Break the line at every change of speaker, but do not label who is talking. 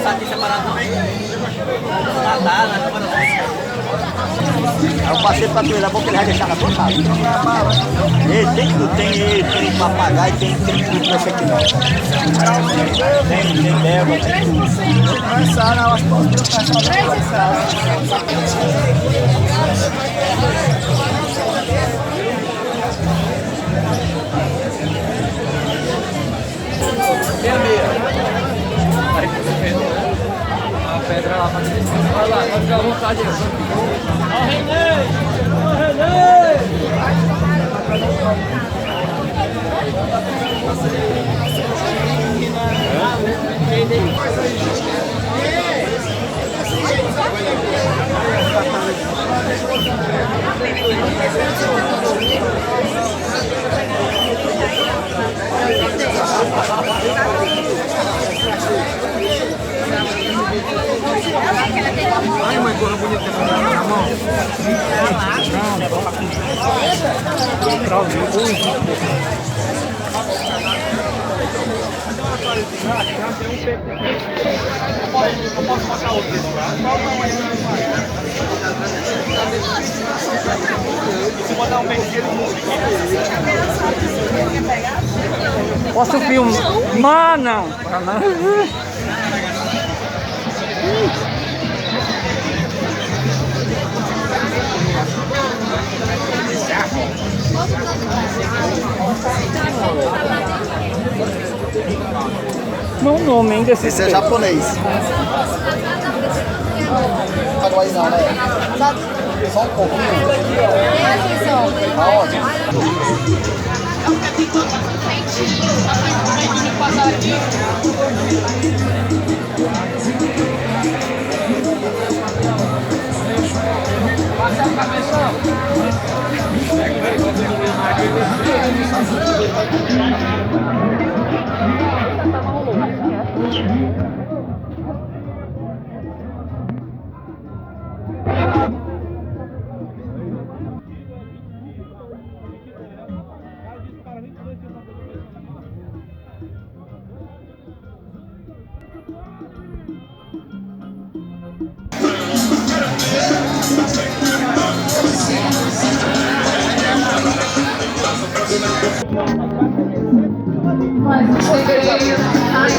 Aqui separado também. Nadar, na câmera.
Eu passei pra tu, é bom que ele vai deixar na tua casa. Ele tem papagaio, tem tudo nessa aqui não. Tem leva, tem tudo. Começar, não, acho que posso começar.
A pedra lá pra descer. Vai lá, pode ficar à vontade aí. Ó, Renê! Ó, ai, mãe, corra bonita na mão. Eu posso passar outro desse lado? Se botar um besteiro muito.
Posso filmar? Não. Não, nome ainda
Esse é japonês. Não aí não, né? Só um pouquinho. Tá ótimo.
Passa a cabeça.
Mas o segredo tá em